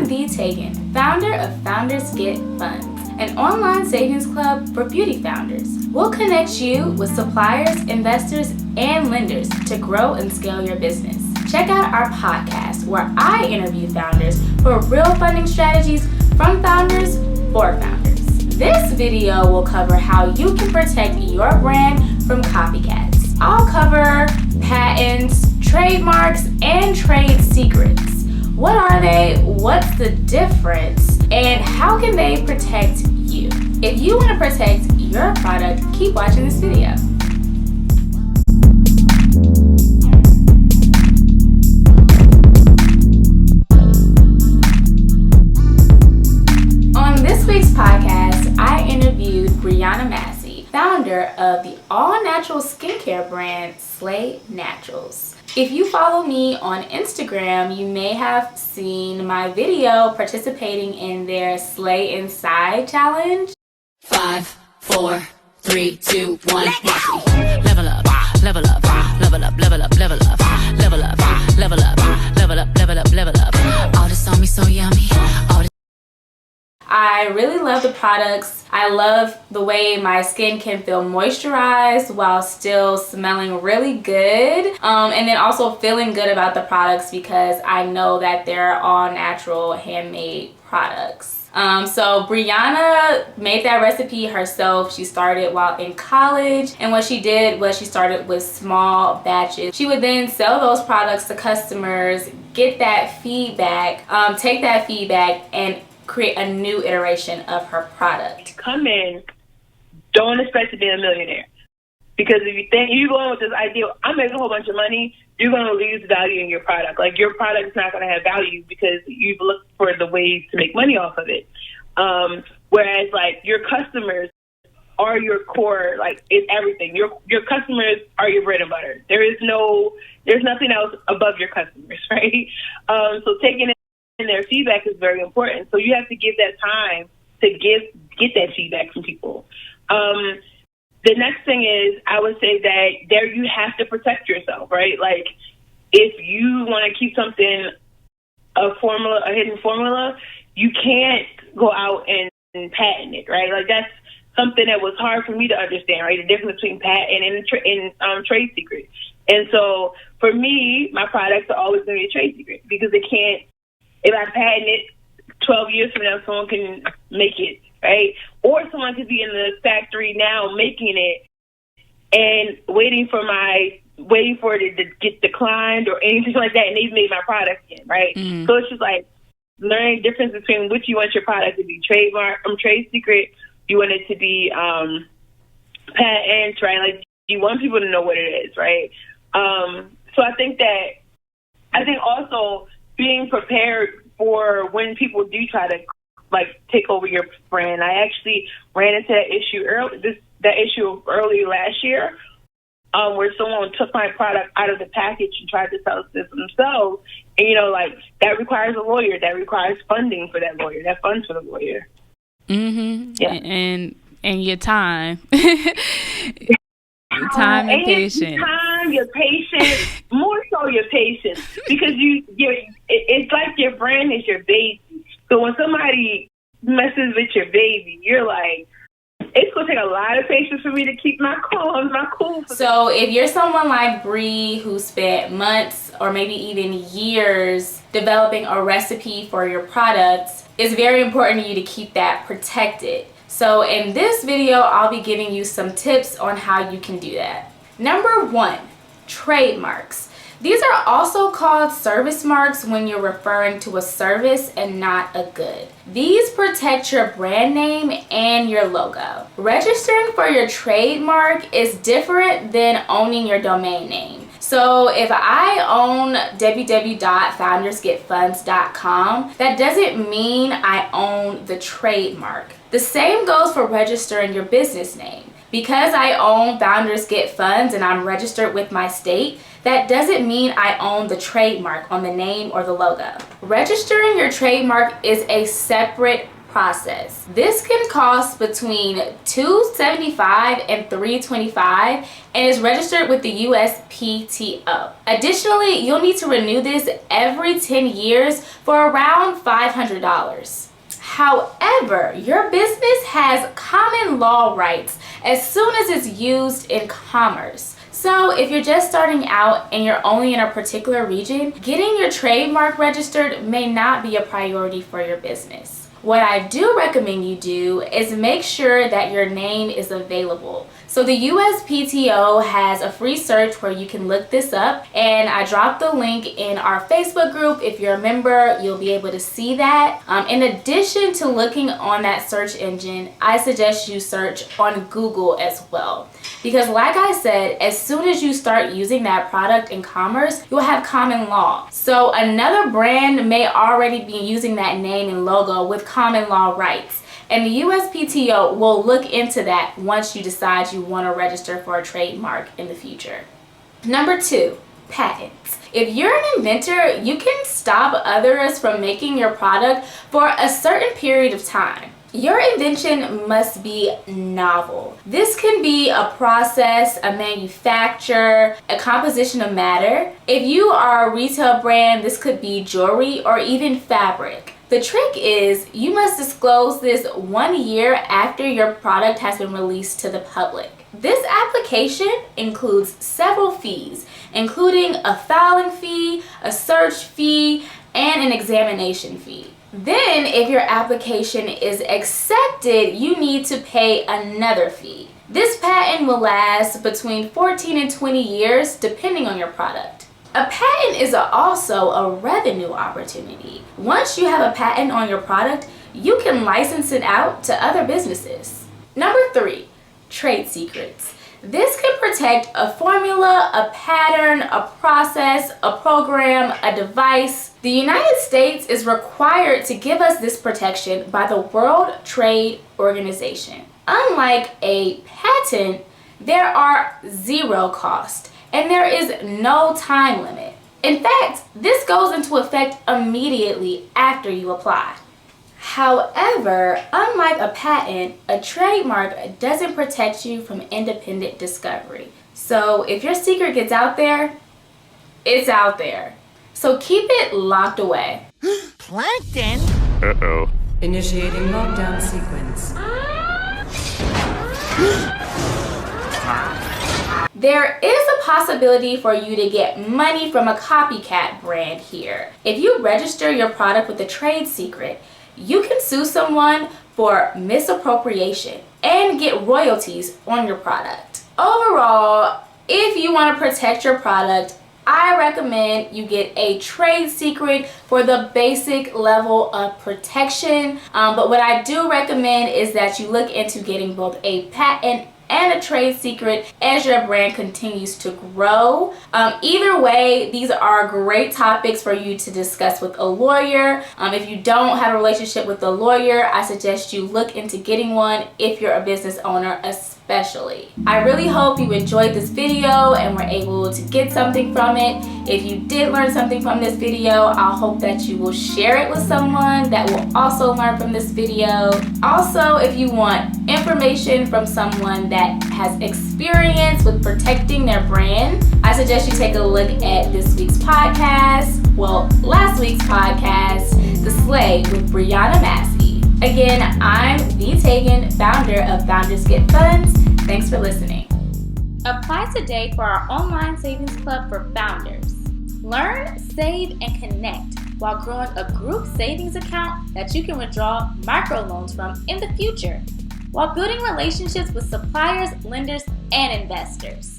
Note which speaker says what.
Speaker 1: I'm Dee Tagan, founder of Founders Get Funds, an online savings club for beauty founders. We'll connect you with suppliers, investors, and lenders to grow and scale your business. Check out our podcast where I interview founders for real funding strategies from founders for founders. This video will cover how you can protect your brand from copycats. I'll cover patents, trademarks, and trade secrets. What are they? What's the difference? And how can they protect you? If you want to protect your product, keep watching this video. On this week's podcast, I interviewed Breonna Massey, founder of the all-natural skincare brand Slay Naturals. If you follow me on Instagram, you may have seen my video participating in their Slay Inside challenge.
Speaker 2: 5, 4, 3, 2, 1. Level up, level up, level up, level up, level up, level up, level up, level up, level up, level up. All this on me so yummy.
Speaker 1: I really love the products. I love the way my skin can feel moisturized while still smelling really good. And then also feeling good about the products because I know that they're all natural, handmade products. So Breonna made that recipe herself. She started while in college, and what she did was she started with small batches. She would then sell those products to customers, get that feedback, take that feedback, and create a new iteration of her product.
Speaker 3: Come in, don't expect to be a millionaire. Because if you think you go in with this idea, I'm making a whole bunch of money, you're going to lose value in your product. Like, your product is not going to have value because you've looked for the ways to make money off of it. Whereas, like, your customers are your core, like, it's everything. Your customers are your bread and butter. There's nothing else above your customers, right? So taking and their feedback is very important. So you have to give that time to get that feedback from people. The next thing is, I would say that there you have to protect yourself, right? Like, if you want to keep something a hidden formula, you can't go out and patent it, right? Like, that's something that was hard for me to understand, right? The difference between patent and trade secret. And so for me, my products are always going to be a trade secret because it can't. If I patent it 12 years from now, someone can make it, right? Or someone could be in the factory now making it and waiting for it to get declined or anything like that, and they've made my product again, right? Mm-hmm. So it's just like learning the difference between which you want your product to be trade secret, you want it to be patent, right? Like, you want people to know what it is, right? So I think also being prepared for when people do try to, like, take over your brand. I actually ran into that issue early last year, where someone took my product out of the package and tried to sell it themselves. And, like, that requires a lawyer. That requires funding for that lawyer. That funds for the lawyer.
Speaker 1: Mm-hmm.
Speaker 3: Yeah.
Speaker 1: And your time.
Speaker 3: Time and patience. Your patience, more so your patience, because it's like your brand is your baby. So when somebody messes with your baby, you're like, it's gonna take a lot of patience for me to keep my cool.
Speaker 1: So if you're someone like Bree who spent months or maybe even years developing a recipe for your products, it's very important to you to keep that protected. So in this video, I'll be giving you some tips on how you can do that. Number 1, trademarks. These are also called service marks when you're referring to a service and not a good. These protect your brand name and your logo. Registering for your trademark is different than owning your domain name. So if I own www.foundersgetfunds.com, that doesn't mean I own the trademark. The same goes for registering your business name. Because I own Founders Get Funds and I'm registered with my state, that doesn't mean I own the trademark on the name or the logo. Registering your trademark is a separate process. This can cost between $275 and $325 and is registered with the USPTO. Additionally, you'll need to renew this every 10 years for around $500. However, your business has common law rights as soon as it's used in commerce. So if you're just starting out and you're only in a particular region, getting your trademark registered may not be a priority for your business. What I do recommend you do is make sure that your name is available. So the USPTO has a free search where you can look this up, and I dropped the link in our Facebook group. If you're a member, you'll be able to see that. In addition to looking on that search engine, I suggest you search on Google as well. Because like I said, as soon as you start using that product in commerce, you'll have common law. So another brand may already be using that name and logo with common law rights. And the USPTO will look into that once you decide you want to register for a trademark in the future. Number 2, patents. If you're an inventor, you can stop others from making your product for a certain period of time. Your invention must be novel. This can be a process, a manufacture, a composition of matter. If you are a retail brand, this could be jewelry or even fabric. The trick is you must disclose this 1 year after your product has been released to the public. This application includes several fees, including a filing fee, a search fee, and an examination fee. Then, if your application is accepted, you need to pay another fee. This patent will last between 14 and 20 years, depending on your product. A patent is also a revenue opportunity. Once you have a patent on your product, you can license it out to other businesses. Number 3, trade secrets. This can protect a formula, a pattern, a process, a program, a device. The United States is required to give us this protection by the World Trade Organization. Unlike a patent, there are zero cost and there is no time limit. In fact, this goes into effect immediately after you apply. However, unlike a patent, a trademark doesn't protect you from independent discovery. So if your secret gets out there, it's out there. So keep it locked away.
Speaker 2: Plankton?
Speaker 4: Uh-oh.
Speaker 5: Initiating lockdown sequence.
Speaker 1: There is a possibility for you to get money from a copycat brand here. If you register your product with a trade secret, you can sue someone for misappropriation and get royalties on your product. Overall, if you want to protect your product, I recommend you get a trade secret for the basic level of protection. But what I do recommend is that you look into getting both a patent and a trade secret as your brand continues to grow. Either way, these are great topics for you to discuss with a lawyer. If you don't have a relationship with a lawyer, I suggest you look into getting one if you're a business owner especially. I really hope you enjoyed this video and were able to get something from it. If you did learn something from this video, I hope that you will share it with someone that will also learn from this video. Also, if you want information from someone that has experience with protecting their brand, I suggest you take a look at this week's podcast, last week's podcast, The Slay with Breonna Massey. Again, I'm V. Tagan, founder of Founders Get Funds. Thanks for listening. Apply today for our online savings club for founders. Learn, save, and connect while growing a group savings account that you can withdraw microloans from in the future, while building relationships with suppliers, lenders, and investors.